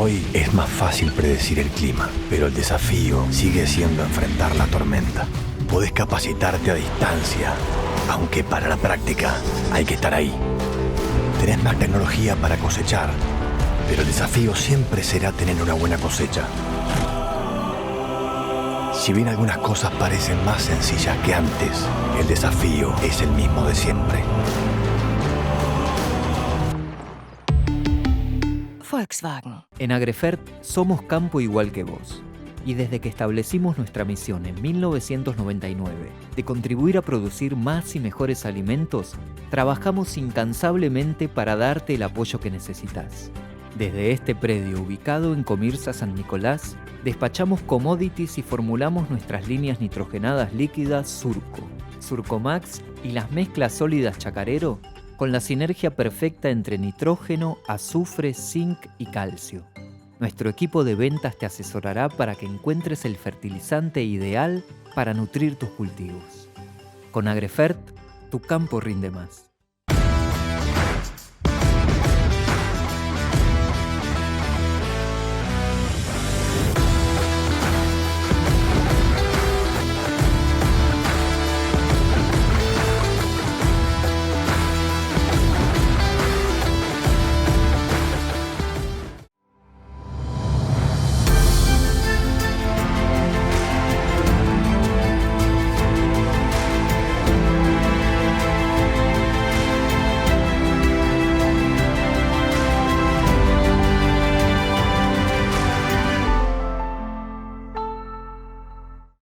Hoy es más fácil predecir el clima, pero el desafío sigue siendo enfrentar la tormenta. Podés capacitarte a distancia, aunque para la práctica hay que estar ahí. Tenés más tecnología para cosechar, pero el desafío siempre será tener una buena cosecha. Si bien algunas cosas parecen más sencillas que antes, el desafío es el mismo de siempre. Volkswagen. En Agrefert somos campo igual que vos. Y desde que establecimos nuestra misión en 1999 de contribuir a producir más y mejores alimentos, trabajamos incansablemente para darte el apoyo que necesitas. Desde este predio ubicado en Comirsa San Nicolás, despachamos commodities y formulamos nuestras líneas nitrogenadas líquidas Surco, Surcomax y las mezclas sólidas Chacarero con la sinergia perfecta entre nitrógeno, azufre, zinc y calcio. Nuestro equipo de ventas te asesorará para que encuentres el fertilizante ideal para nutrir tus cultivos. Con Agrefert, tu campo rinde más.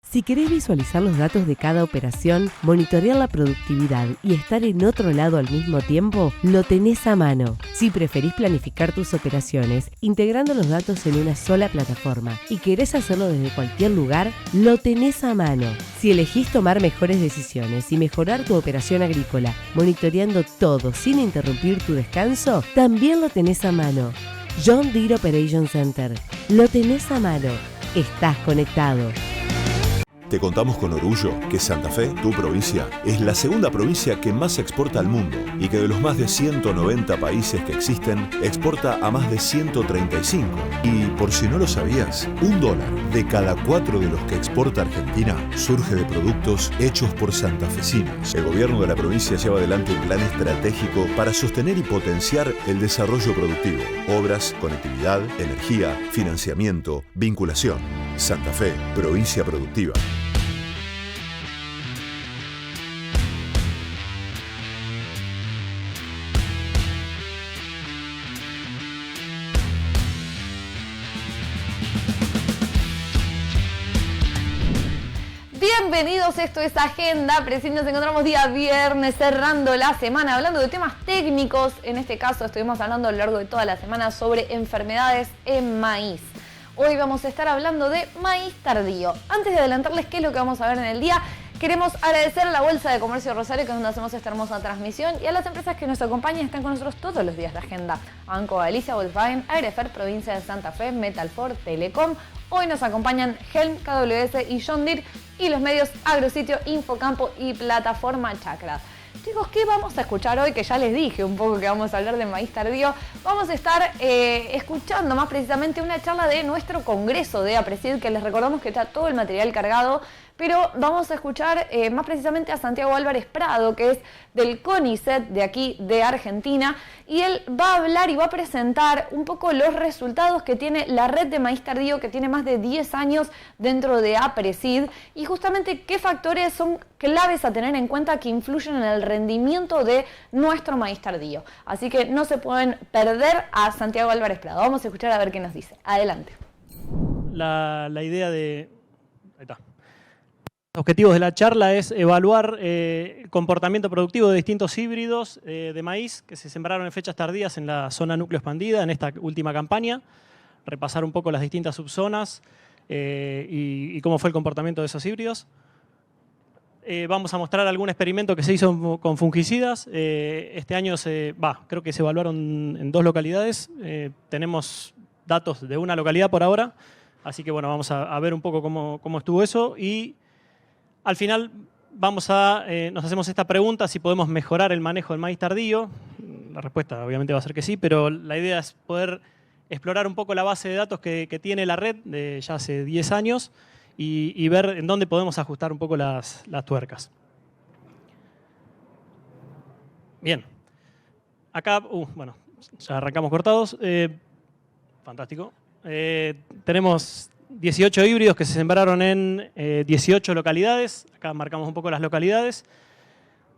Si querés visualizar los datos de cada operación, monitorear la productividad y estar en otro lado al mismo tiempo, lo tenés a mano. Si preferís planificar tus operaciones integrando los datos en una sola plataforma y querés hacerlo desde cualquier lugar, lo tenés a mano. Si elegís tomar mejores decisiones y mejorar tu operación agrícola, monitoreando todo sin interrumpir tu descanso, también lo tenés a mano. John Deere Operation Center. Lo tenés a mano. Estás conectado. Te contamos con orgullo que Santa Fe, tu provincia, es la segunda provincia que más exporta al mundo y que de los más de 190 países que existen, exporta a más de 135. Y por si no lo sabías, $1 de cada 4 de los que exporta Argentina surge de productos hechos por santafesinos. El gobierno de la provincia lleva adelante un plan estratégico para sostener y potenciar el desarrollo productivo, obras, conectividad, energía, financiamiento, vinculación. Santa Fe, provincia productiva. Bienvenidos, esto es Agenda. Recién nos encontramos día viernes, cerrando la semana, hablando de temas técnicos. En este caso estuvimos hablando a lo largo de toda la semana sobre enfermedades en maíz. Hoy vamos a estar hablando de maíz tardío. Antes de adelantarles qué es lo que vamos a ver en el día, queremos agradecer a la Bolsa de Comercio de Rosario, que es donde hacemos esta hermosa transmisión, y a las empresas que nos acompañan y están con nosotros todos los días de Agenda. Banco Galicia, Volkswagen, Agrefert, Provincia de Santa Fe, Metalfor, Telecom. Hoy nos acompañan Helm, KWS y John Deere, y los medios Agrositio, Infocampo y Plataforma Chacra. Chicos, ¿qué vamos a escuchar hoy? Que ya les dije un poco que vamos a hablar de maíz tardío. Vamos a estar escuchando más precisamente una charla de nuestro congreso de APRESID, que les recordamos que está todo el material cargado, pero vamos a escuchar más precisamente a Santiago Álvarez Prado, que es del CONICET de aquí de Argentina, y él va a hablar y va a presentar un poco los resultados que tiene la red de maíz tardío, que tiene más de 10 años dentro de APRESID, y justamente qué factores son claves a tener en cuenta que influyen en el rendimiento de nuestro maíz tardío. Así que no se pueden perder a Santiago Álvarez Prado. Vamos a escuchar a ver qué nos dice. Adelante. La idea de... Ahí está. Los objetivos de la charla es evaluar el comportamiento productivo de distintos híbridos de maíz que se sembraron en fechas tardías en la zona núcleo expandida en esta última campaña, repasar un poco las distintas subzonas y cómo fue el comportamiento de esos híbridos. Vamos a mostrar algún experimento que se hizo con fungicidas. Este año creo que se evaluaron en 2 localidades. Tenemos datos de una localidad por ahora, así que bueno, vamos a ver un poco cómo estuvo eso, y al final nos hacemos esta pregunta: si podemos mejorar el manejo del maíz tardío. La respuesta obviamente va a ser que sí, pero la idea es poder explorar un poco la base de datos que tiene la red de ya hace 10 años y ver en dónde podemos ajustar un poco las tuercas. Bien. Acá, bueno, ya arrancamos cortados. Fantástico. Tenemos 18 híbridos que se sembraron en 18 localidades. Acá marcamos un poco las localidades.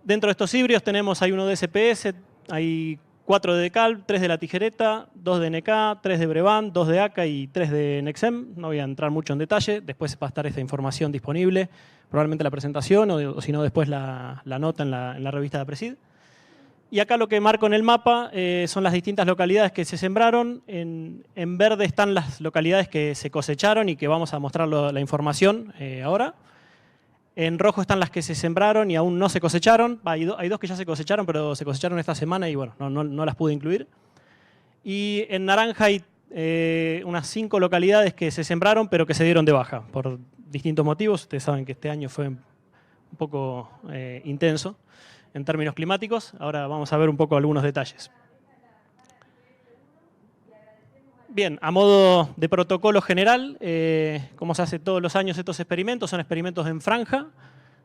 Dentro de estos híbridos hay uno de SPS, hay 4 de Decalb, 3 de La Tijereta, 2 de NK, 3 de Brevant, 2 de ACA y 3 de Nexem. No voy a entrar mucho en detalle. Después va a estar esta información disponible, probablemente la presentación o si no después la nota en la revista de Apresid. Y acá lo que marco en el mapa son las distintas localidades que se sembraron. En verde están las localidades que se cosecharon y que vamos a mostrar la información ahora. En rojo están las que se sembraron y aún no se cosecharon. Hay dos que ya se cosecharon, pero se cosecharon esta semana y bueno, no las pude incluir. Y en naranja hay unas 5 localidades que se sembraron, pero que se dieron de baja por distintos motivos. Ustedes saben que este año fue un poco intenso en términos climáticos. Ahora vamos a ver un poco algunos detalles. Bien, a modo de protocolo general, como se hace todos los años estos experimentos, son experimentos en franja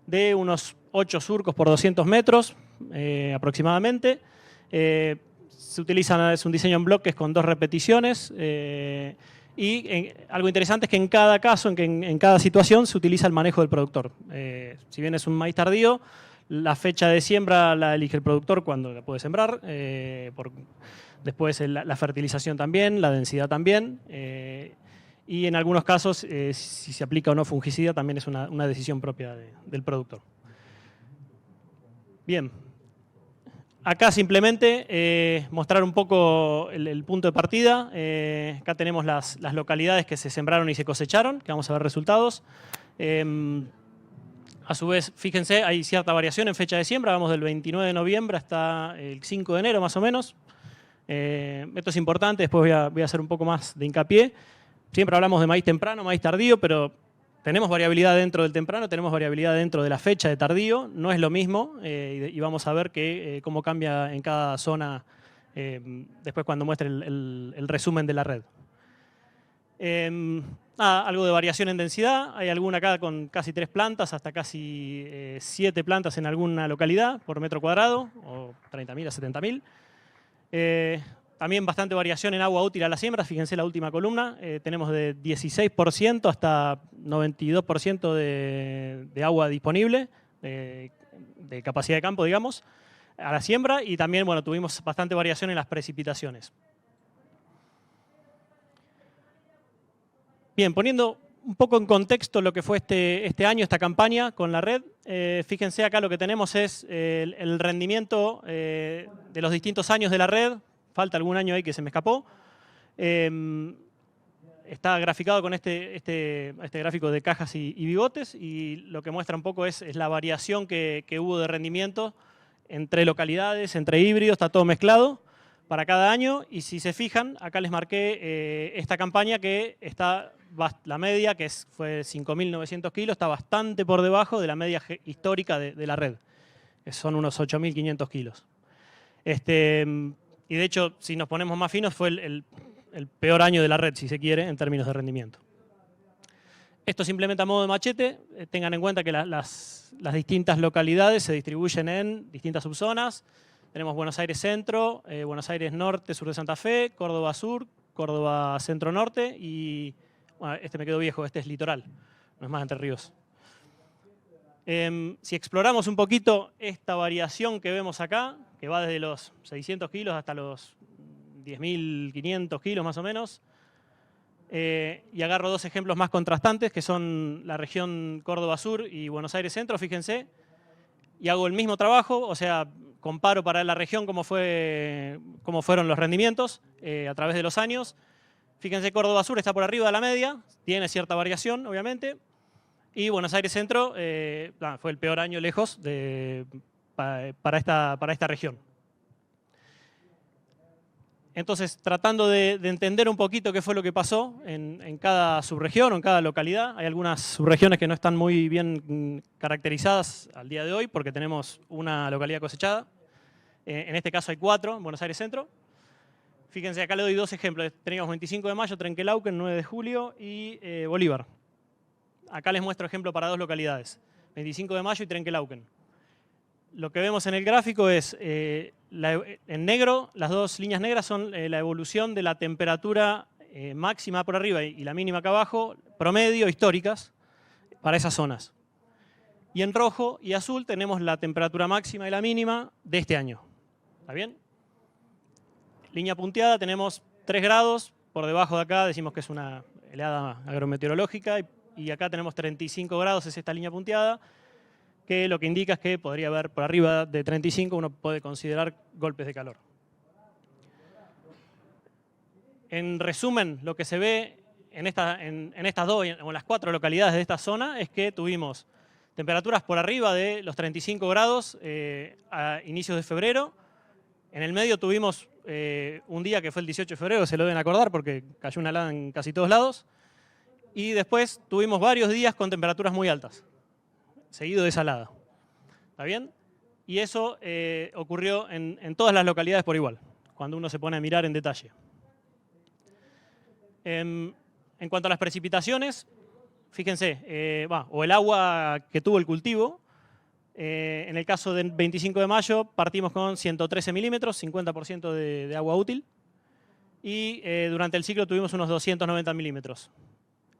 de unos 8 surcos por 200 metros aproximadamente. Se utiliza, es un diseño en bloques con 2 repeticiones y algo interesante es que en cada caso, en cada situación, se utiliza el manejo del productor. Si bien es un maíz tardío, la fecha de siembra la elige el productor cuando la puede sembrar. Después la fertilización también, la densidad también. Y en algunos casos, si se aplica o no fungicida, también es una decisión propia del productor. Bien. Acá simplemente mostrar un poco el punto de partida. Acá tenemos las localidades que se sembraron y se cosecharon, que vamos a ver resultados. A su vez, fíjense, hay cierta variación en fecha de siembra. Vamos del 29 de noviembre hasta el 5 de enero, más o menos. Esto es importante, después voy a hacer un poco más de hincapié. Siempre hablamos de maíz temprano, maíz tardío, pero tenemos variabilidad dentro del temprano, tenemos variabilidad dentro de la fecha de tardío. No es lo mismo y vamos a ver cómo cambia en cada zona después cuando muestre el resumen de la red. Algo de variación en densidad. Hay alguna acá con casi 3 plantas, hasta casi 7 plantas en alguna localidad por metro cuadrado, o 30.000 a 70.000. También bastante variación en agua útil a la siembra. Fíjense la última columna. Tenemos de 16% hasta 92% de agua disponible, de capacidad de campo, digamos, a la siembra. Y también, bueno, tuvimos bastante variación en las precipitaciones. Bien, poniendo un poco en contexto lo que fue este año, esta campaña con la red, fíjense acá lo que tenemos es el rendimiento de los distintos años de la red. Falta algún año ahí que se me escapó. Está graficado con este gráfico de cajas y bigotes y lo que muestra un poco es la variación que hubo de rendimiento entre localidades, entre híbridos, está todo mezclado para cada año. Y si se fijan, acá les marqué esta campaña que está, la media, que fue 5.900 kilos, está bastante por debajo de la media histórica de la red, que son unos 8.500 kilos. Y de hecho, si nos ponemos más finos, fue el peor año de la red, si se quiere, en términos de rendimiento. Esto simplemente a modo de machete. Tengan en cuenta que las distintas localidades se distribuyen en distintas subzonas. Tenemos Buenos Aires Centro, Buenos Aires Norte, Sur de Santa Fe, Córdoba Sur, Córdoba Centro Norte y, bueno, este me quedó viejo, este es Litoral, no es más Entre Ríos. Si exploramos un poquito esta variación que vemos acá, que va desde los 600 kilos hasta los 10.500 kilos más o menos, y agarro 2 ejemplos más contrastantes, que son la región Córdoba Sur y Buenos Aires Centro, fíjense, y hago el mismo trabajo, o sea, comparo para la región cómo fueron los rendimientos a través de los años. Fíjense, Córdoba Sur está por arriba de la media, tiene cierta variación, obviamente, y Buenos Aires Centro fue el peor año lejos para esta región. Entonces, tratando de entender un poquito qué fue lo que pasó en cada subregión o en cada localidad. Hay algunas subregiones que no están muy bien caracterizadas al día de hoy porque tenemos una localidad cosechada. En este caso hay 4 en Buenos Aires Centro. Fíjense, acá le doy dos ejemplos. Teníamos 25 de mayo, Trenquelauquen, 9 de julio y Bolívar. Acá les muestro ejemplo para dos localidades, 25 de mayo y Trenquelauquen. Lo que vemos en el gráfico es, en negro, las dos líneas negras son la evolución de la temperatura máxima por arriba y la mínima acá abajo, promedio, históricas, para esas zonas. Y en rojo y azul tenemos la temperatura máxima y la mínima de este año. ¿Está bien? Línea punteada, tenemos 3 grados, por debajo de acá decimos que es una helada agrometeorológica, y acá tenemos 35 grados, es esta línea punteada, que lo que indica es que podría haber por arriba de 35, uno puede considerar golpes de calor. En resumen, lo que se ve en estas dos, o en las 4 localidades de esta zona, es que tuvimos temperaturas por arriba de los 35 grados a inicios de febrero. En el medio tuvimos un día que fue el 18 de febrero, se lo deben acordar porque cayó una helada en casi todos lados. Y después tuvimos varios días con temperaturas muy altas, seguido de esa helada. ¿Está bien? Y eso ocurrió en todas las localidades por igual, cuando uno se pone a mirar en detalle. En cuanto a las precipitaciones, fíjense, o el agua que tuvo el cultivo, en el caso del 25 de mayo partimos con 113 milímetros, 50% de agua útil, y durante el ciclo tuvimos unos 290 milímetros.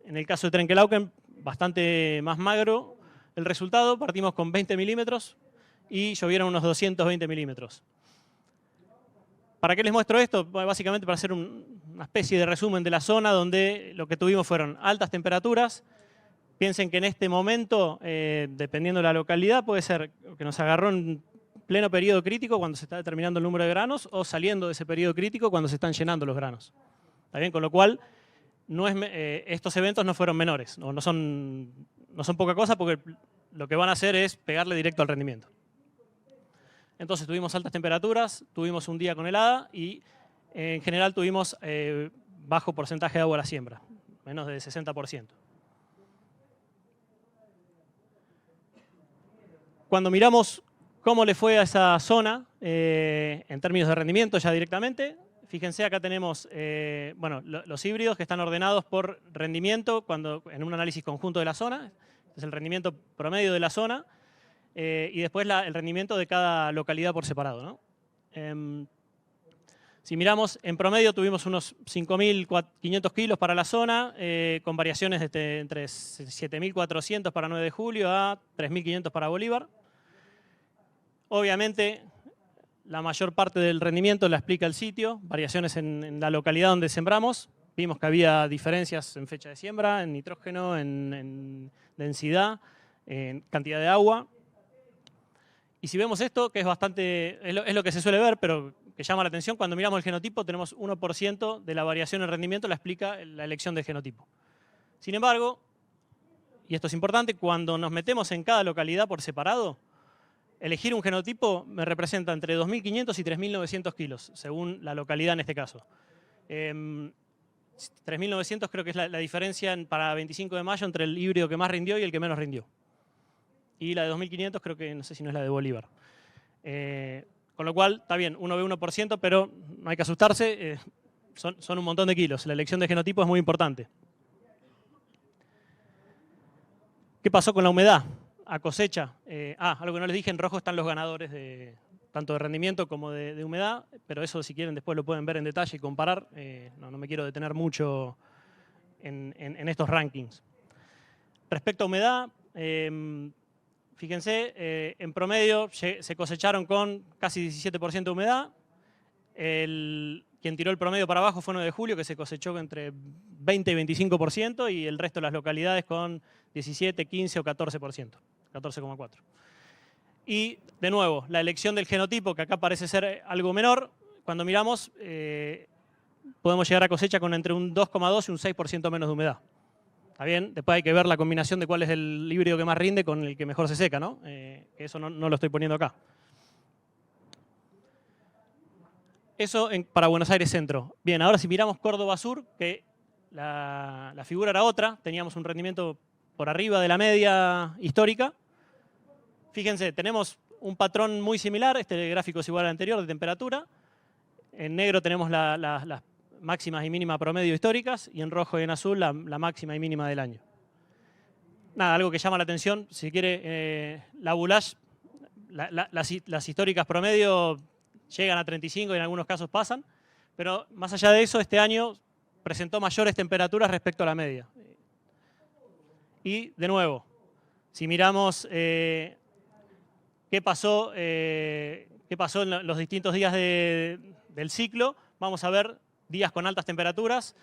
En el caso de Trenquelauquen, bastante más magro el resultado, partimos con 20 milímetros y llovieron unos 220 milímetros. ¿Para qué les muestro esto? Básicamente para hacer una especie de resumen de la zona donde lo que tuvimos fueron altas temperaturas. Piensen que en este momento, dependiendo de la localidad, puede ser que nos agarró en pleno periodo crítico cuando se está determinando el número de granos o saliendo de ese periodo crítico cuando se están llenando los granos. ¿Está bien? Con lo cual, estos eventos no fueron menores, no son poca cosa porque lo que van a hacer es pegarle directo al rendimiento. Entonces tuvimos altas temperaturas, tuvimos un día con helada y en general tuvimos bajo porcentaje de agua a la siembra, menos de 60%. Cuando miramos cómo le fue a esa zona en términos de rendimiento ya directamente, fíjense, acá tenemos los híbridos que están ordenados por rendimiento en un análisis conjunto de la zona. Este es el rendimiento promedio de la zona y después el rendimiento de cada localidad por separado, ¿no? Si miramos, en promedio tuvimos unos 5.500 kilos para la zona, con variaciones entre 7.400 para 9 de julio a 3.500 para Bolívar. Obviamente, la mayor parte del rendimiento la explica el sitio, variaciones en la localidad donde sembramos. Vimos que había diferencias en fecha de siembra, en nitrógeno, en densidad, en cantidad de agua. Y si vemos esto, que es lo que se suele ver, pero que llama la atención, cuando miramos el genotipo tenemos 1% de la variación en rendimiento, la explica la elección del genotipo. Sin embargo, y esto es importante, cuando nos metemos en cada localidad por separado, elegir un genotipo me representa entre 2.500 y 3.900 kilos, según la localidad en este caso. 3.900 creo que es la diferencia para 25 de mayo entre el híbrido que más rindió y el que menos rindió. Y la de 2.500 creo que no sé si no es la de Bolívar. Con lo cual, está bien, uno ve 1%, pero no hay que asustarse, son un montón de kilos. La elección de genotipo es muy importante. ¿Qué pasó con la humedad? A cosecha. Algo que no les dije, en rojo están los ganadores tanto de rendimiento como de humedad, pero eso si quieren después lo pueden ver en detalle y comparar. No me quiero detener mucho en estos rankings. Respecto a humedad, fíjense, en promedio se cosecharon con casi 17% de humedad. Quien tiró el promedio para abajo fue 9 de julio, que se cosechó entre 20 y 25%, y el resto de las localidades con 17, 15 o 14%, 14,4%. Y, de nuevo, la elección del genotipo, que acá parece ser algo menor, cuando miramos, podemos llegar a cosecha con entre un 2,2 y un 6% menos de humedad. ¿Está bien? Después hay que ver la combinación de cuál es el híbrido que más rinde con el que mejor se seca, ¿no? Eso no lo estoy poniendo acá. Eso para Buenos Aires Centro. Bien, ahora si miramos Córdoba Sur, que la figura era otra, teníamos un rendimiento por arriba de la media histórica. Fíjense, tenemos un patrón muy similar, este gráfico es igual al anterior de temperatura. En negro tenemos las máximas y mínimas promedio históricas y en rojo y en azul la máxima y mínima del año. Nada, algo que llama la atención, si quiere, la Boulage, las históricas promedio llegan a 35 y en algunos casos pasan, pero más allá de eso, este año presentó mayores temperaturas respecto a la media. Y, de nuevo, si miramos qué pasó en los distintos días del ciclo, vamos a ver días con altas temperaturas,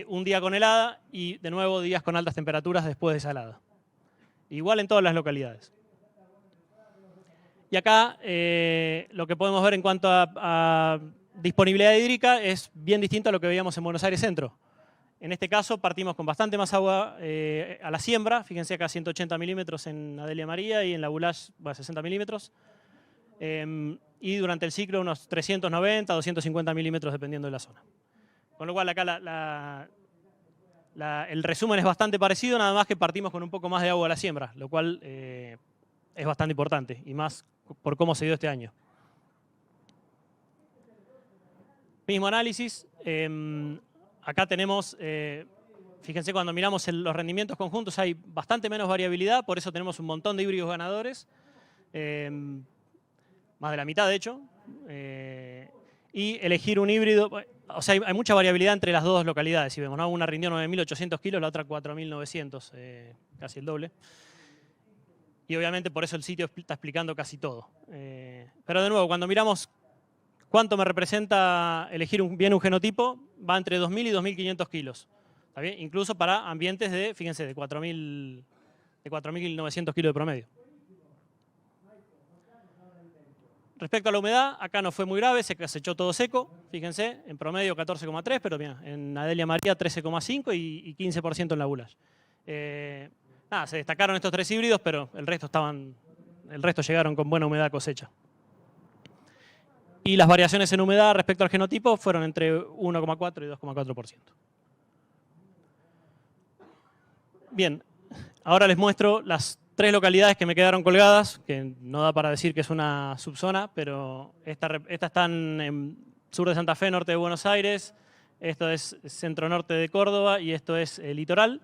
un día con helada y, de nuevo, días con altas temperaturas después de esa helada. Igual en todas las localidades. Y acá lo que podemos ver en cuanto a disponibilidad hídrica es bien distinto a lo que veíamos en Buenos Aires Centro. En este caso partimos con bastante más agua a la siembra, fíjense acá 180 milímetros en Adelia María y en la Boulage 60 milímetros. Y durante el ciclo unos 390, 250 milímetros dependiendo de la zona. Con lo cual acá el resumen es bastante parecido, nada más que partimos con un poco más de agua a la siembra, lo cual es bastante importante y más por cómo se dio este año. Mismo análisis. Acá tenemos, fíjense, cuando miramos los rendimientos conjuntos hay bastante menos variabilidad, por eso tenemos un montón de híbridos ganadores, más de la mitad de hecho, y elegir un híbrido, o sea, hay mucha variabilidad entre las dos localidades, si vemos, ¿no? Una rindió 9.800 kilos, la otra 4.900, casi el doble. Y obviamente por eso el sitio está explicando casi todo. Pero de nuevo, cuando miramos cuánto me representa elegir bien un genotipo, va entre 2.000 y 2.500 kilos. ¿Está bien? Incluso para ambientes de, fíjense, de 4.900 kilos de promedio. Respecto a la humedad, acá no fue muy grave, se echó todo seco, fíjense, en promedio 14,3, pero mira, en Adelia María 13,5 y 15% en la Boulage. Nada, se destacaron estos tres híbridos, pero el resto llegaron con buena humedad cosecha. Y las variaciones en humedad respecto al genotipo fueron entre 1,4 y 2,4%. Están ahora les muestro las tres localidades que me quedaron colgadas, que no da para decir que es una subzona, pero estas están en sur de Santa Fe, norte de Buenos Aires, esto es centro-norte de Córdoba y esto es el litoral.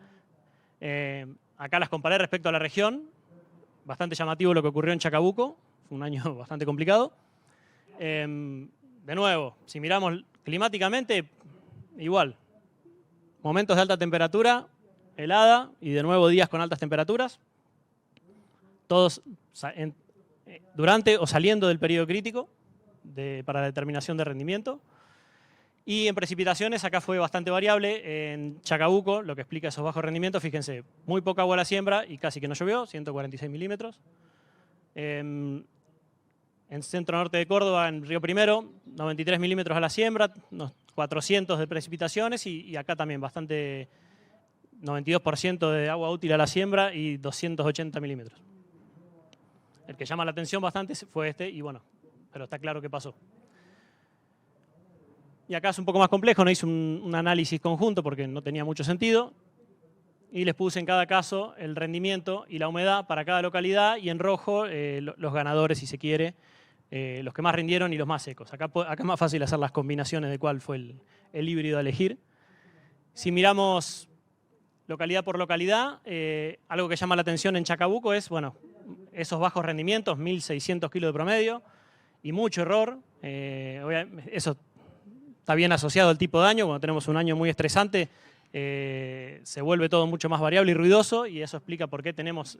Acá las comparé respecto a la región, bastante llamativo lo que ocurrió en Chacabuco, fue un año bastante complicado. De nuevo, si miramos climáticamente, igual, momentos de alta temperatura, helada y de nuevo días con altas temperaturas, todos durante o saliendo del periodo crítico para la determinación de rendimiento. Y en precipitaciones acá fue bastante variable. En Chacabuco, lo que explica esos bajos rendimientos, fíjense, muy poca agua a la siembra y casi que no llovió, 146 milímetros. En centro-norte de Córdoba, en Río Primero, 93 milímetros a la siembra, unos 400 de precipitaciones y acá también bastante, 92% de agua útil a la siembra y 280 milímetros. El que llama la atención bastante fue este y bueno, pero está claro qué pasó. Y acá es un poco más complejo, no hice un análisis conjunto porque no tenía mucho sentido. Y les puse en cada caso el rendimiento y la humedad para cada localidad y en rojo los ganadores, si se quiere, los que más rindieron y los más secos. Acá es más fácil hacer las combinaciones de cuál fue el híbrido a elegir. Si miramos localidad por localidad, algo que llama la atención en Chacabuco es, bueno, esos bajos rendimientos, 1.600 kilos de promedio y mucho error. Eso está bien asociado al tipo de año. Cuando tenemos un año muy estresante, se vuelve todo mucho más variable y ruidoso y eso explica por qué tenemos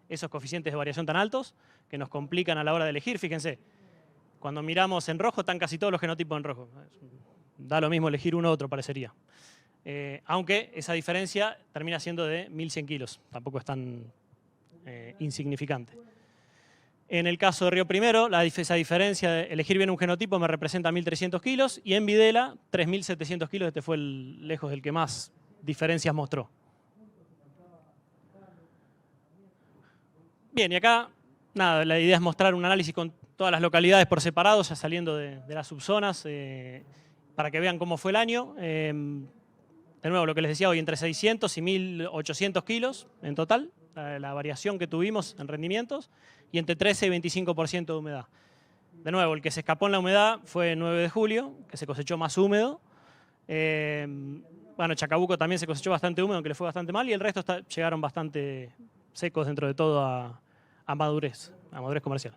esos coeficientes de variación tan altos que nos complican a la hora de elegir. Fíjense, cuando miramos en rojo están casi todos los genotipos en rojo. Da lo mismo elegir uno u otro, parecería. Aunque esa diferencia termina siendo de 1.100 kilos. Tampoco es tan insignificante. En el caso de Río Primero, esa diferencia de elegir bien un genotipo me representa 1.300 kilos y en Videla 3.700 kilos. Este fue lejos el que más diferencias mostró. Bien, y acá, nada, la idea es mostrar un análisis con todas las localidades por separado, ya saliendo de las subzonas, para que vean cómo fue el año. De nuevo, lo que les decía hoy, entre 600 y 1.800 kilos en total, la variación que tuvimos en rendimientos, y entre 13 y 25% de humedad. De nuevo, el que se escapó en la humedad fue el 9 de julio, que se cosechó más húmedo. Bueno, Chacabuco también se cosechó bastante húmedo, aunque le fue bastante mal, y el resto llegaron bastante secos dentro de todo a madurez comercial.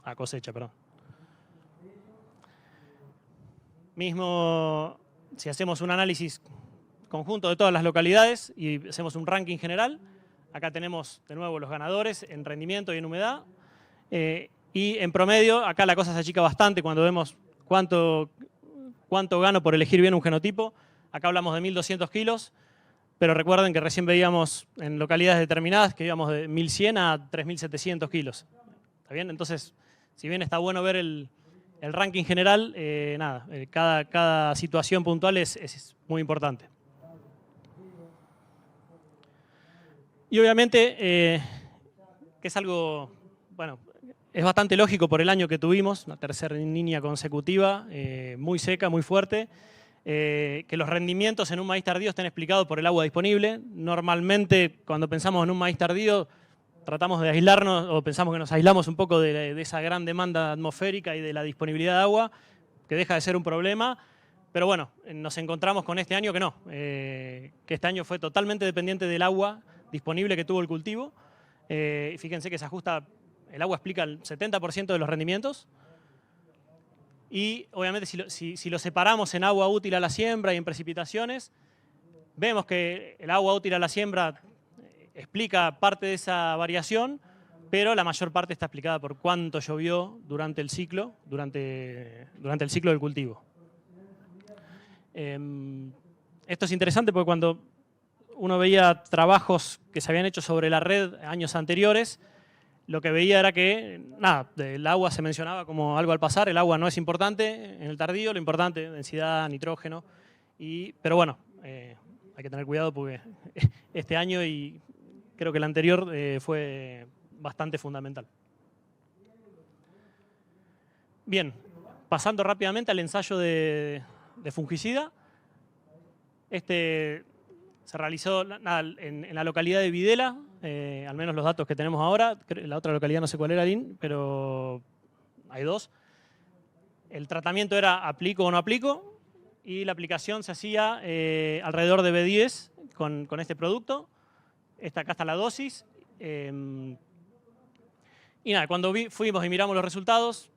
A cosecha, perdón. Mismo, si hacemos un análisis conjunto de todas las localidades y hacemos un ranking general, acá tenemos de nuevo los ganadores en rendimiento y en humedad. Y en promedio, acá la cosa se achica bastante cuando vemos cuánto gano por elegir bien un genotipo. Acá hablamos de 1.200 kilos, pero recuerden que recién veíamos en localidades determinadas que íbamos de 1.100 a 3.700 kilos. ¿Está bien? Entonces, si bien está bueno ver el ranking general, cada situación puntual es muy importante. Y obviamente, que es algo, bueno, es bastante lógico por el año que tuvimos, una tercera línea consecutiva, muy seca, muy fuerte, que los rendimientos en un maíz tardío estén explicados por el agua disponible. Normalmente, cuando pensamos en un maíz tardío, tratamos de aislarnos, o pensamos que nos aislamos un poco de esa gran demanda atmosférica y de la disponibilidad de agua, que deja de ser un problema. Pero bueno, nos encontramos con este año que no, que este año fue totalmente dependiente del agua disponible que tuvo el cultivo. Fíjense que se ajusta, el agua explica el 70% de los rendimientos. Y obviamente si lo separamos en agua útil a la siembra y en precipitaciones, vemos que el agua útil a la siembra explica parte de esa variación, pero la mayor parte está explicada por cuánto llovió durante el ciclo, durante el ciclo del cultivo. Esto es interesante porque cuando uno veía trabajos que se habían hecho sobre la red años anteriores, lo que veía era que, el agua se mencionaba como algo al pasar, el agua no es importante en el tardío, lo importante es densidad, nitrógeno, pero bueno, hay que tener cuidado porque este año y creo que el anterior fue bastante fundamental. Bien, pasando rápidamente al ensayo de fungicida. Se realizó en la localidad de Videla, al menos los datos que tenemos ahora. La otra localidad no sé cuál era, pero hay dos. El tratamiento era aplico o no aplico, y la aplicación se hacía alrededor de B10 con este producto. Acá está la dosis. Y cuando fuimos y miramos los resultados,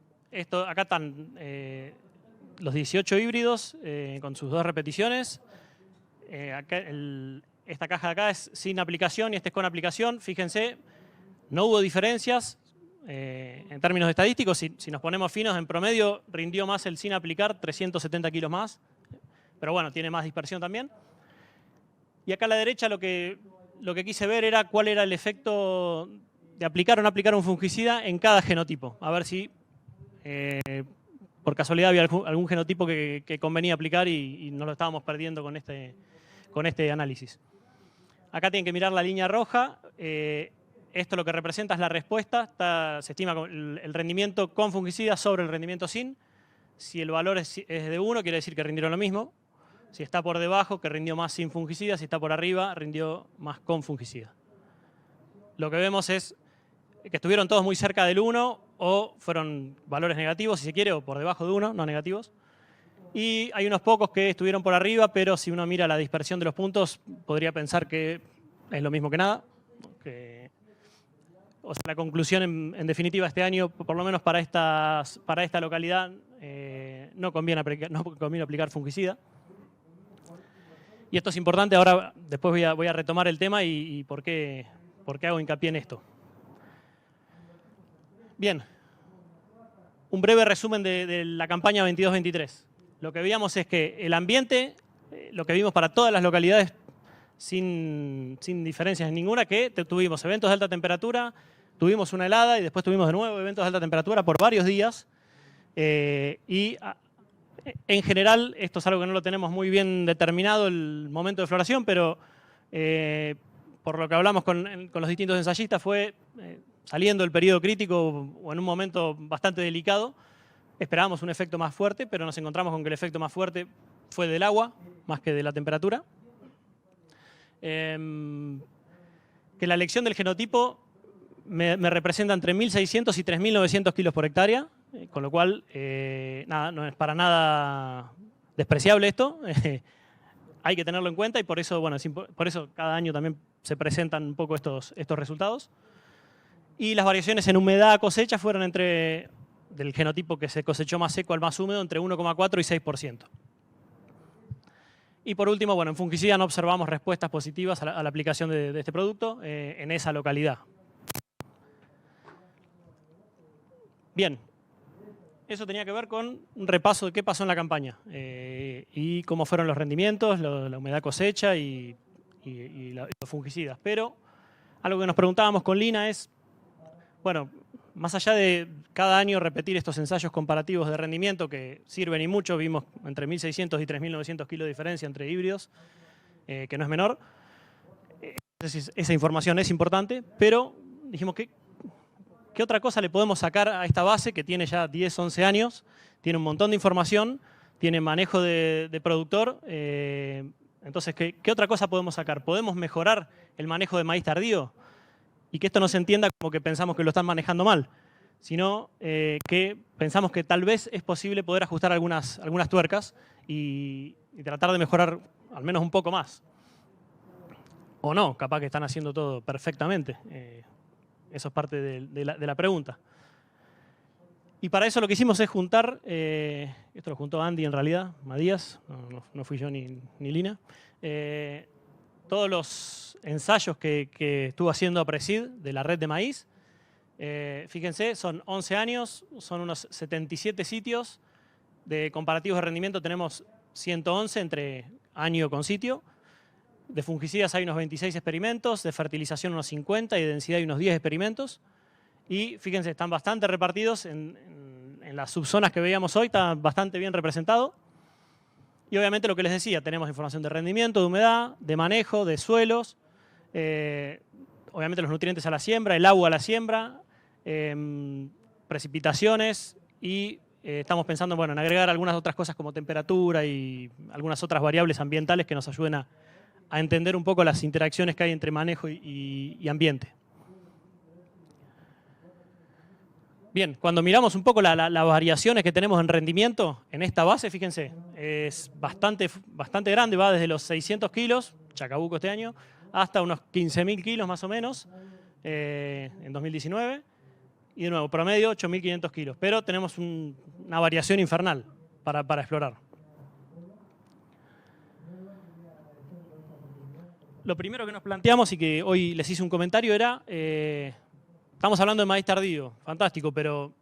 acá están los 18 híbridos con sus 2 repeticiones. Esta caja de acá es sin aplicación y este es con aplicación. Fíjense, no hubo diferencias en términos estadísticos. Si nos ponemos finos, en promedio rindió más el sin aplicar, 370 kilos más. Pero bueno, tiene más dispersión también. Y acá a la derecha lo que quise ver era cuál era el efecto de aplicar o no aplicar un fungicida en cada genotipo. A ver si por casualidad había algún genotipo que convenía aplicar y nos lo estábamos perdiendo con este análisis. Acá tienen que mirar la línea roja. Esto lo que representa es la respuesta. Se estima el rendimiento con fungicida sobre el rendimiento sin. Si el valor es de 1, quiere decir que rindieron lo mismo. Si está por debajo, que rindió más sin fungicida. Si está por arriba, rindió más con fungicida. Lo que vemos es que estuvieron todos muy cerca del 1 o fueron valores negativos, si se quiere, o por debajo de 1, no negativos. Y hay unos pocos que estuvieron por arriba, pero si uno mira la dispersión de los puntos, podría pensar que es lo mismo que nada. La conclusión, en definitiva, este año, por lo menos para esta localidad, no conviene aplicar fungicida. Y esto es importante, ahora después voy a retomar el tema y por qué hago hincapié en esto. Bien, un breve resumen de la campaña 22-23. Lo que veíamos es que el ambiente, lo que vimos para todas las localidades sin diferencias ninguna, que tuvimos eventos de alta temperatura, tuvimos una helada y después tuvimos de nuevo eventos de alta temperatura por varios días. En general, esto es algo que no lo tenemos muy bien determinado el momento de floración, pero por lo que hablamos con los distintos ensayistas fue saliendo del periodo crítico o en un momento bastante delicado. Esperábamos un efecto más fuerte, pero nos encontramos con que el efecto más fuerte fue del agua, más que de la temperatura. Que la elección del genotipo me representa entre 1.600 y 3.900 kilos por hectárea. con lo cual nada, no es para nada despreciable esto. Hay que tenerlo en cuenta y por eso, bueno, por eso cada año también se presentan un poco estos resultados. Y las variaciones en humedad cosecha fueron del genotipo que se cosechó más seco al más húmedo, entre 1,4 y 6%. Y por último, bueno, en fungicida no observamos respuestas positivas a la aplicación de este producto en esa localidad. Bien, eso tenía que ver con un repaso de qué pasó en la campaña y cómo fueron los rendimientos, la humedad cosecha y los fungicidas. Pero algo que nos preguntábamos con Lina es, bueno, más allá de cada año repetir estos ensayos comparativos de rendimiento que sirven y mucho, vimos entre 1.600 y 3.900 kilos de diferencia entre híbridos, que no es menor. Esa información es importante, pero dijimos que ¿qué otra cosa le podemos sacar a esta base que tiene ya 10, 11 años? Tiene un montón de información, tiene manejo de productor. Entonces, ¿qué otra cosa podemos sacar? ¿Podemos mejorar el manejo de maíz tardío? Y que esto no se entienda como que pensamos que lo están manejando mal, sino que pensamos que tal vez es posible poder ajustar algunas tuercas y tratar de mejorar al menos un poco más. O no, capaz que están haciendo todo perfectamente. Eso es parte de la pregunta. Y para eso lo que hicimos es juntar, esto lo juntó Andy en realidad, Matías, no fui yo ni Lina, todos los ensayos que estuvo haciendo APRESID de la red de maíz. Fíjense, son 11 años, son unos 77 sitios. De comparativos de rendimiento tenemos 111 entre año con sitio. De fungicidas hay unos 26 experimentos, de fertilización unos 50 y de densidad hay unos 10 experimentos. Y fíjense, están bastante repartidos en las subzonas que veíamos hoy, está bastante bien representado. Y obviamente lo que les decía, tenemos información de rendimiento, de humedad, de manejo, de suelos, obviamente los nutrientes a la siembra, el agua a la siembra, precipitaciones y estamos pensando en agregar algunas otras cosas como temperatura y algunas otras variables ambientales que nos ayuden a entender un poco las interacciones que hay entre manejo y ambiente. Bien, cuando miramos un poco las variaciones que tenemos en rendimiento en esta base, fíjense, es bastante grande, va desde los 600 kilos, Chacabuco este año, hasta unos 15.000 kilos más o menos en 2019. Y de nuevo, promedio 8.500 kilos, pero tenemos una variación infernal para explorar. Lo primero que nos planteamos y que hoy les hice un comentario era, estamos hablando de maíz tardío, fantástico, pero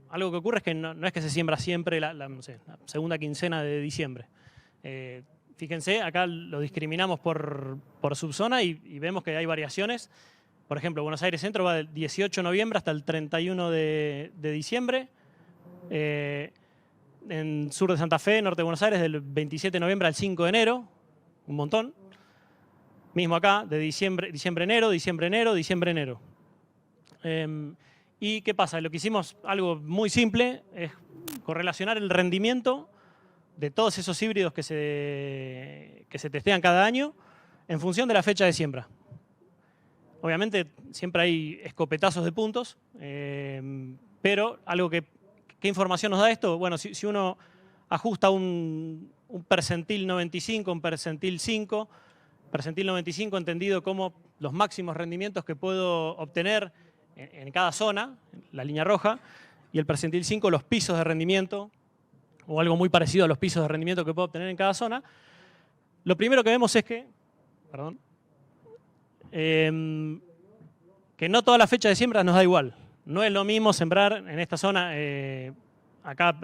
algo que ocurre es que no es que se siembra siempre la segunda quincena de diciembre. Fíjense, acá lo discriminamos por subzona y vemos que hay variaciones. Por ejemplo, Buenos Aires Centro va del 18 de noviembre hasta el 31 de diciembre. En sur de Santa Fe, norte de Buenos Aires, del 27 de noviembre al 5 de enero, un montón. Mismo acá, de diciembre-enero, diciembre-enero, diciembre-enero. ¿Y qué pasa? Lo que hicimos, algo muy simple, es correlacionar el rendimiento de todos esos híbridos que se testean cada año en función de la fecha de siembra. Obviamente siempre hay escopetazos de puntos, pero algo ¿qué información nos da esto? Bueno, si uno ajusta un percentil 95, un percentil 5, percentil 95 entendido como los máximos rendimientos que puedo obtener en cada zona, la línea roja, y el percentil 5 los pisos de rendimiento, o algo muy parecido a los pisos de rendimiento que puedo obtener en cada zona. Lo primero que vemos es que no toda la fecha de siembra nos da igual. No es lo mismo sembrar en esta zona, acá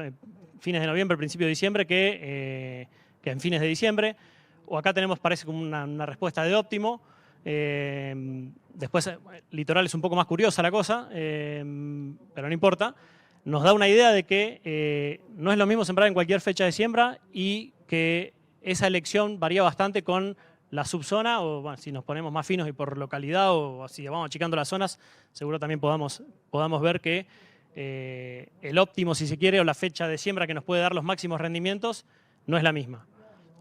fines de noviembre, principio de diciembre, que en fines de diciembre. O acá tenemos, parece como una respuesta de óptimo. Después, litoral es un poco más curiosa la cosa, pero no importa. Nos da una idea de que no es lo mismo sembrar en cualquier fecha de siembra y que esa elección varía bastante con la subzona, o bueno, si nos ponemos más finos y por localidad, o si vamos achicando las zonas, seguro también podamos ver que el óptimo, si se quiere, o la fecha de siembra que nos puede dar los máximos rendimientos, no es la misma.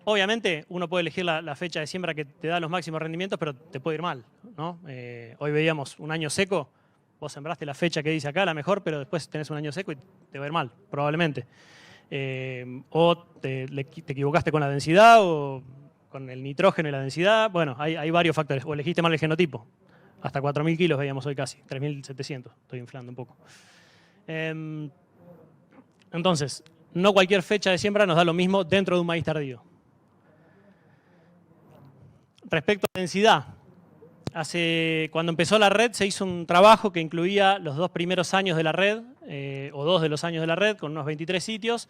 Obviamente, uno puede elegir la fecha de siembra que te da los máximos rendimientos, pero te puede ir mal, ¿no? Hoy veíamos un año seco, vos sembraste la fecha que dice acá, la mejor, pero después tenés un año seco y te va a ir mal, probablemente. O te equivocaste con la densidad o con el nitrógeno y la densidad. Bueno, hay varios factores. O elegiste mal el genotipo. Hasta 4.000 kilos veíamos hoy casi, 3.700. Estoy inflando un poco. Entonces, no cualquier fecha de siembra nos da lo mismo dentro de un maíz tardío. Respecto a densidad, cuando empezó la red se hizo un trabajo que incluía los 2 primeros años de la red, o 2 de los años de la red, con unos 23 sitios.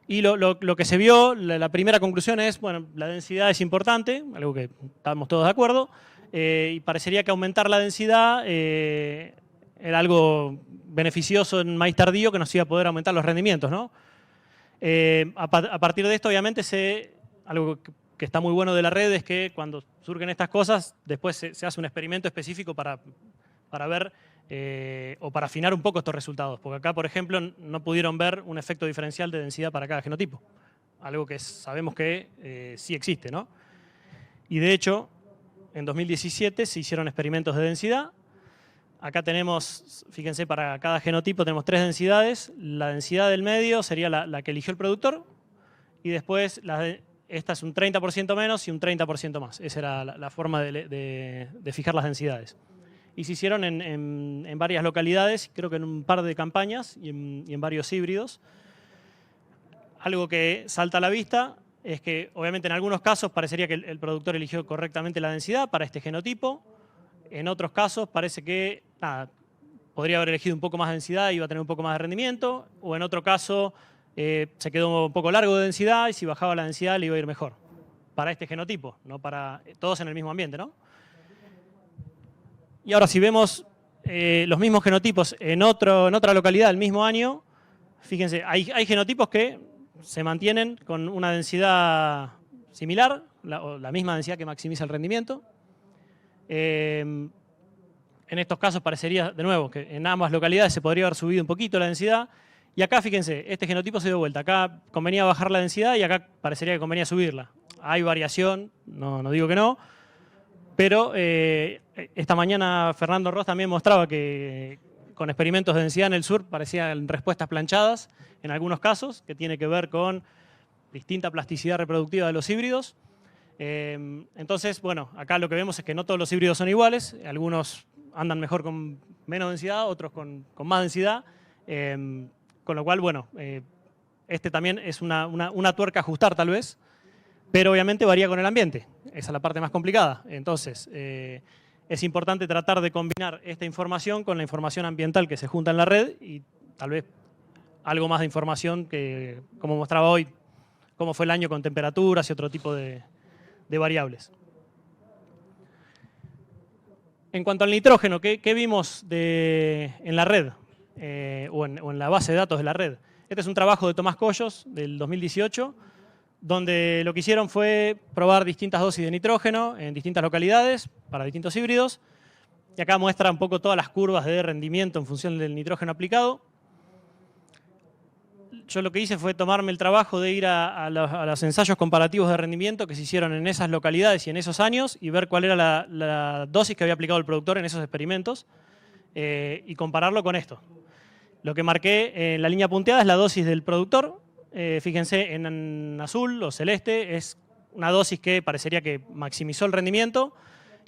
Y lo que se vio, la primera conclusión es, bueno, la densidad es importante, algo que estamos todos de acuerdo, y parecería que aumentar la densidad era algo beneficioso en maíz tardío que nos iba a poder aumentar los rendimientos, ¿no? A partir de esto, obviamente, algo que está muy bueno de la red es que cuando surgen estas cosas, después se hace un experimento específico para ver o para afinar un poco estos resultados. Porque acá, por ejemplo, no pudieron ver un efecto diferencial de densidad para cada genotipo. Algo que sabemos que sí existe, ¿no? Y de hecho, en 2017 se hicieron experimentos de densidad. Acá tenemos, fíjense, para cada genotipo tenemos 3 densidades. La densidad del medio sería la que eligió el productor. Y después esta es un 30% menos y un 30% más. Esa era la forma de fijar las densidades. Y se hicieron en varias localidades, creo que en un par de campañas y en varios híbridos. Algo que salta a la vista es que, obviamente, en algunos casos parecería que el productor eligió correctamente la densidad para este genotipo. En otros casos parece que podría haber elegido un poco más de densidad y iba a tener un poco más de rendimiento. O en otro caso se quedó un poco largo de densidad y si bajaba la densidad le iba a ir mejor. Para este genotipo, no para todos en el mismo ambiente, ¿no? Y ahora si vemos los mismos genotipos en otra localidad del mismo año, fíjense, hay genotipos que se mantienen con una densidad similar, la misma densidad que maximiza el rendimiento. En estos casos parecería, de nuevo, que en ambas localidades se podría haber subido un poquito la densidad. Y acá, fíjense, este genotipo se dio vuelta. Acá convenía bajar la densidad y acá parecería que convenía subirla. Hay variación, no digo que no, pero esta mañana Fernando Ross también mostraba que con experimentos de densidad en el sur parecían respuestas planchadas en algunos casos, que tiene que ver con distinta plasticidad reproductiva de los híbridos. Entonces, bueno, acá lo que vemos es que no todos los híbridos son iguales, algunos andan mejor con menos densidad, otros con más densidad, con lo cual, bueno, este también es una tuerca a ajustar tal vez, pero obviamente varía con el ambiente, esa es la parte más complicada. Entonces, es importante tratar de combinar esta información con la información ambiental que se junta en la red y tal vez algo más de información que, como mostraba hoy, cómo fue el año con temperaturas y otro tipo de variables. En cuanto al nitrógeno, ¿qué vimos en la red o en la base de datos de la red? Este es un trabajo de Tomás Collos del 2018, donde lo que hicieron fue probar distintas dosis de nitrógeno en distintas localidades para distintos híbridos. Y acá muestra un poco todas las curvas de rendimiento en función del nitrógeno aplicado. Yo lo que hice fue tomarme el trabajo de ir a los ensayos comparativos de rendimiento que se hicieron en esas localidades y en esos años y ver cuál era la dosis que había aplicado el productor en esos experimentos y compararlo con esto. Lo que marqué en la línea punteada es la dosis del productor. Fíjense, en azul o celeste es una dosis que parecería que maximizó el rendimiento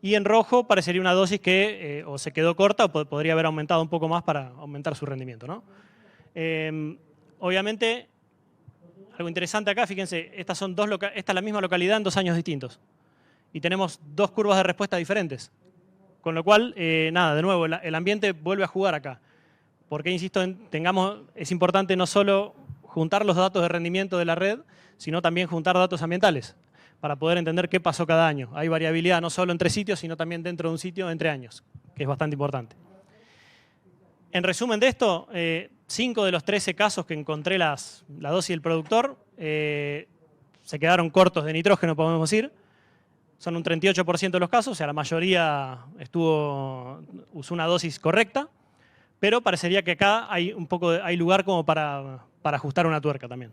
y en rojo parecería una dosis que o se quedó corta o podría haber aumentado un poco más para aumentar su rendimiento, ¿no? Obviamente, algo interesante acá, fíjense, esta es la misma localidad en 2 años distintos. Y tenemos 2 curvas de respuesta diferentes. Con lo cual, nada, de nuevo, el ambiente vuelve a jugar acá. Porque, insisto, es importante no solo juntar los datos de rendimiento de la red, sino también juntar datos ambientales, para poder entender qué pasó cada año. Hay variabilidad no solo entre sitios, sino también dentro de un sitio entre años, que es bastante importante. En resumen de esto, 5 de los 13 casos que encontré la dosis del productor se quedaron cortos de nitrógeno, podemos decir. Son un 38% de los casos, o sea, la mayoría usó una dosis correcta, pero parecería que acá hay lugar como para ajustar una tuerca también.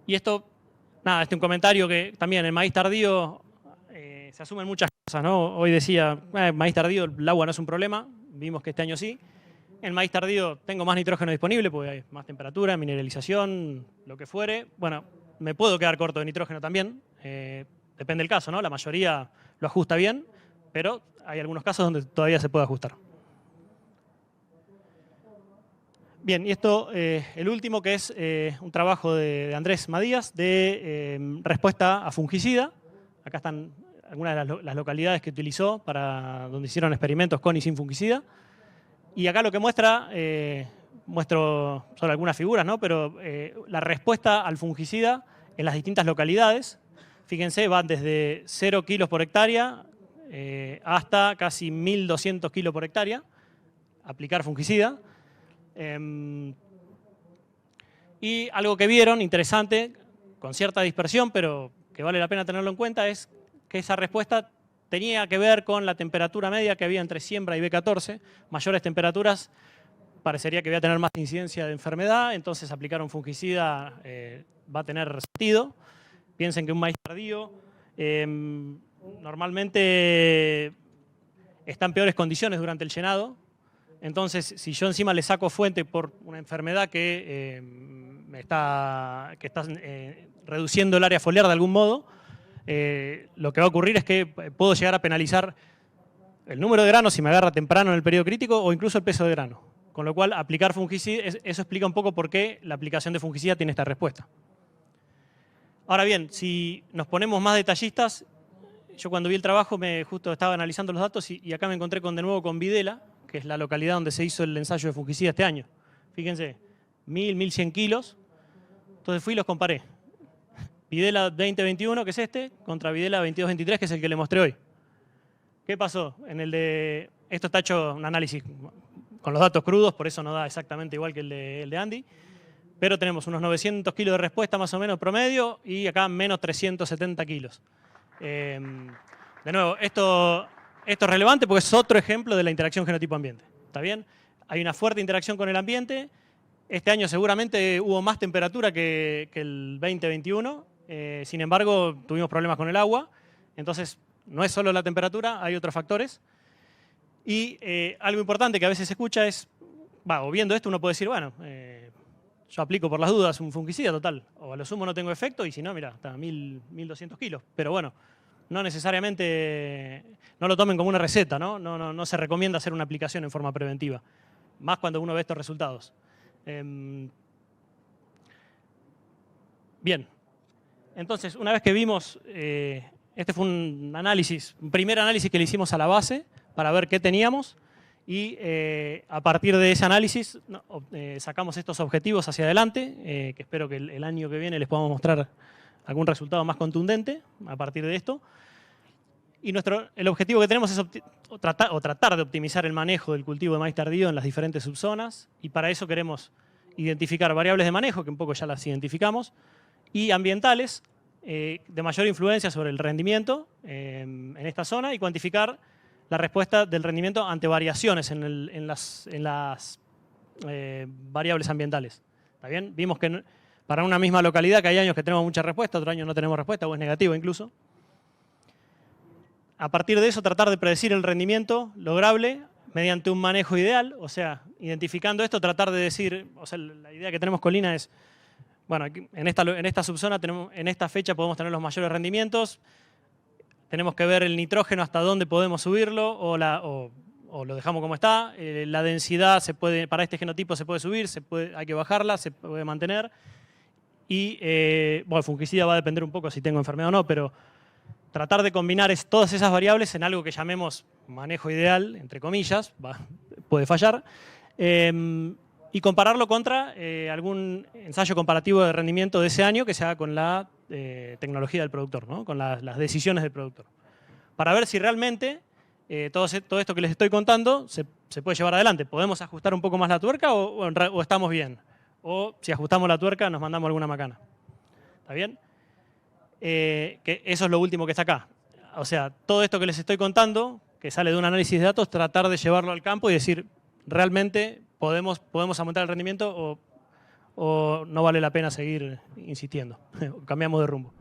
Y esto, nada, un comentario que también en maíz tardío se asumen muchas cosas, ¿no? Hoy decía, maíz tardío, el agua no es un problema. vimos que este año sí. En maíz tardío tengo más nitrógeno disponible porque hay más temperatura, mineralización, lo que fuere. Bueno, me puedo quedar corto de nitrógeno también. Depende del caso, ¿no? La mayoría lo ajusta bien, pero hay algunos casos donde todavía se puede ajustar. Bien, y esto, el último, que es un trabajo de Andrés Madías de respuesta a fungicida. Acá están algunas de las localidades que utilizó para donde hicieron experimentos con y sin fungicida. Y acá lo que muestra, muestro solo algunas figuras, ¿no? Pero la respuesta al fungicida en las distintas localidades, fíjense, van desde 0 kilos por hectárea hasta casi 1.200 kilos por hectárea, aplicar fungicida. Y algo que vieron, interesante, con cierta dispersión, pero que vale la pena tenerlo en cuenta, es que esa respuesta tenía que ver con la temperatura media que había entre siembra y B14. Mayores temperaturas parecería que iba a tener más incidencia de enfermedad, entonces aplicar un fungicida va a tener sentido. Piensen que un maíz tardío normalmente está en peores condiciones durante el llenado. Entonces, si yo encima le saco fuente por una enfermedad que está reduciendo el área foliar de algún modo, lo que va a ocurrir es que puedo llegar a penalizar el número de granos si me agarra temprano en el periodo crítico o incluso el peso de grano. Con lo cual, aplicar fungicida, eso explica un poco por qué la aplicación de fungicida tiene esta respuesta. Ahora bien, si nos ponemos más detallistas, yo cuando vi el trabajo justo estaba analizando los datos y acá me encontré de nuevo con Videla, que es la localidad donde se hizo el ensayo de fungicida este año. Fíjense, 1.100 kilos. Entonces fui y los comparé. Videla 2021, que es este, contra Videla 2223, que es el que le mostré hoy. ¿Qué pasó? Esto está hecho un análisis con los datos crudos, por eso no da exactamente igual que el de Andy. Pero tenemos unos 900 kilos de respuesta más o menos promedio y acá menos 370 kilos. De nuevo, esto es relevante porque es otro ejemplo de la interacción genotipo-ambiente. ¿Está bien? Hay una fuerte interacción con el ambiente. Este año seguramente hubo más temperatura que el 2021. Sin embargo, tuvimos problemas con el agua. Entonces, no es solo la temperatura, hay otros factores. Y algo importante que a veces se escucha es, o viendo esto uno puede decir, bueno, yo aplico por las dudas un fungicida total. O a lo sumo no tengo efecto y si no, mira, está 1.200 kilos. Pero bueno, no necesariamente, no lo tomen como una receta, ¿no? No se recomienda hacer una aplicación en forma preventiva, más cuando uno ve estos resultados. Bien, entonces una vez que vimos, este fue un primer análisis que le hicimos a la base para ver qué teníamos y a partir de ese análisis sacamos estos objetivos hacia adelante, que espero que el año que viene les podamos mostrar algún resultado más contundente a partir de esto. Y el objetivo que tenemos es tratar de optimizar el manejo del cultivo de maíz tardío en las diferentes subzonas y para eso queremos identificar variables de manejo, que un poco ya las identificamos, y ambientales de mayor influencia sobre el rendimiento en esta zona y cuantificar la respuesta del rendimiento ante variaciones en las variables ambientales. ¿Está bien? Vimos que para una misma localidad que hay años que tenemos mucha respuesta, otro año no tenemos respuesta o es negativo incluso. A partir de eso tratar de predecir el rendimiento lograble mediante un manejo ideal, o sea, identificando esto, tratar de decir, o sea, la idea que tenemos con Lina es, bueno, en esta subzona, en esta fecha podemos tener los mayores rendimientos, tenemos que ver el nitrógeno hasta dónde podemos subirlo o lo dejamos como está, la densidad para este genotipo se puede subir, hay que bajarla, se puede mantener. Y, bueno, el fungicida va a depender un poco si tengo enfermedad o no, pero tratar de combinar todas esas variables en algo que llamemos manejo ideal, entre comillas, puede fallar, y compararlo contra algún ensayo comparativo de rendimiento de ese año que se haga con la tecnología del productor, ¿no? Con las decisiones del productor. Para ver si realmente todo esto que les estoy contando se puede llevar adelante. ¿Podemos ajustar un poco más la tuerca o estamos bien? O si ajustamos la tuerca nos mandamos alguna macana. ¿Está bien? Que eso es lo último que está acá. O sea, todo esto que les estoy contando, que sale de un análisis de datos, tratar de llevarlo al campo y decir, ¿realmente podemos aumentar el rendimiento o no vale la pena seguir insistiendo? Cambiamos de rumbo.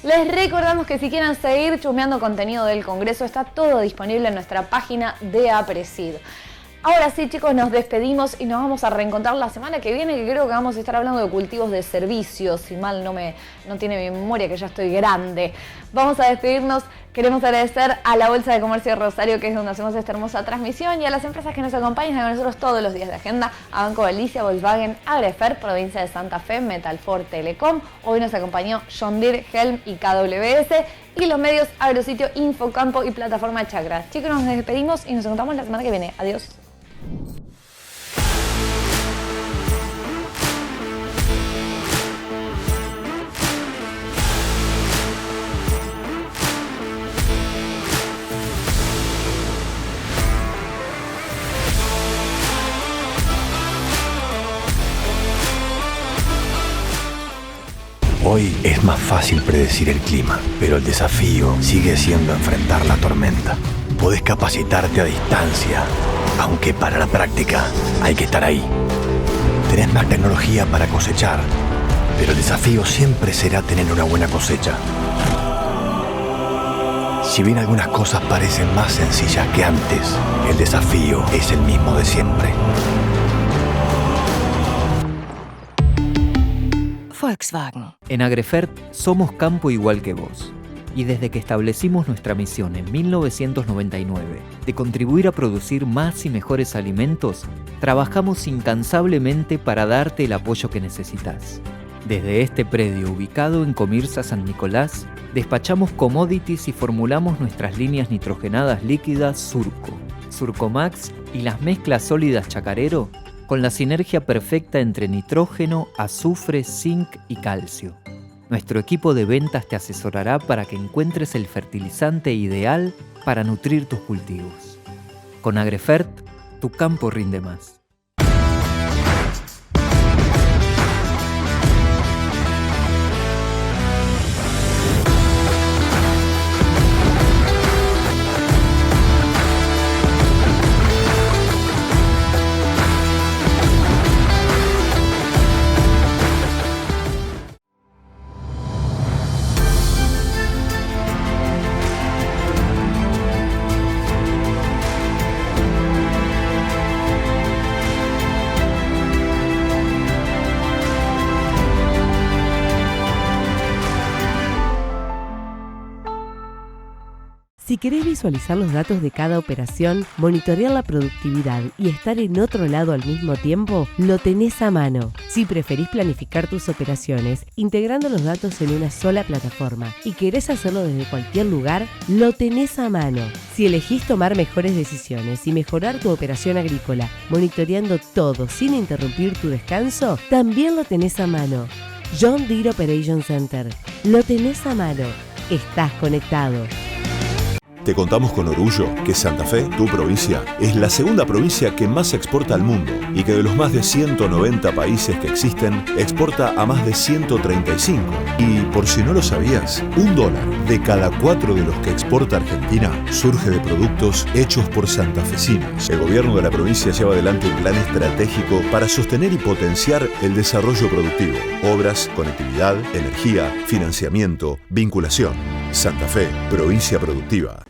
Les recordamos que si quieren seguir chusmeando contenido del Congreso, está todo disponible en nuestra página de APRESID. Ahora sí, chicos, nos despedimos y nos vamos a reencontrar la semana que viene, que creo que vamos a estar hablando de cultivos de servicios, si mal no tiene mi memoria, que ya estoy grande. Vamos a despedirnos. Queremos agradecer a la Bolsa de Comercio de Rosario, que es donde hacemos esta hermosa transmisión, y a las empresas que nos acompañan con nosotros todos los días de agenda, a Banco Galicia, Volkswagen, Agrefer, Provincia de Santa Fe, Metalfor, Telecom. Hoy nos acompañó John Deere, Helm y KWS, y los medios Agrositio, Infocampo y Plataforma Chakra. Chicos, nos despedimos y nos encontramos la semana que viene. Adiós. Hoy es más fácil predecir el clima, pero el desafío sigue siendo enfrentar la tormenta. Podés capacitarte a distancia, aunque para la práctica hay que estar ahí. Tenés más tecnología para cosechar, pero el desafío siempre será tener una buena cosecha. Si bien algunas cosas parecen más sencillas que antes, el desafío es el mismo de siempre. Volkswagen. En Agrefert somos campo igual que vos. Y desde que establecimos nuestra misión en 1999 de contribuir a producir más y mejores alimentos, trabajamos incansablemente para darte el apoyo que necesitas. Desde este predio ubicado en Comirsa San Nicolás, despachamos commodities y formulamos nuestras líneas nitrogenadas líquidas Surco, Surcomax y las mezclas sólidas Chacarero, con la sinergia perfecta entre nitrógeno, azufre, zinc y calcio. Nuestro equipo de ventas te asesorará para que encuentres el fertilizante ideal para nutrir tus cultivos. Con Agrefert, tu campo rinde más. Si querés visualizar los datos de cada operación, monitorear la productividad y estar en otro lado al mismo tiempo, lo tenés a mano. Si preferís planificar tus operaciones integrando los datos en una sola plataforma y querés hacerlo desde cualquier lugar, lo tenés a mano. Si elegís tomar mejores decisiones y mejorar tu operación agrícola, monitoreando todo sin interrumpir tu descanso, también lo tenés a mano. John Deere Operation Center. Lo tenés a mano. Estás conectado. Te contamos con orgullo que Santa Fe, tu provincia, es la segunda provincia que más exporta al mundo y que de los más de 190 países que existen, exporta a más de 135. Y por si no lo sabías, $1 de cada 4 de los que exporta Argentina surge de productos hechos por santafesinos. El gobierno de la provincia lleva adelante un plan estratégico para sostener y potenciar el desarrollo productivo, obras, conectividad, energía, financiamiento, vinculación. Santa Fe, provincia productiva.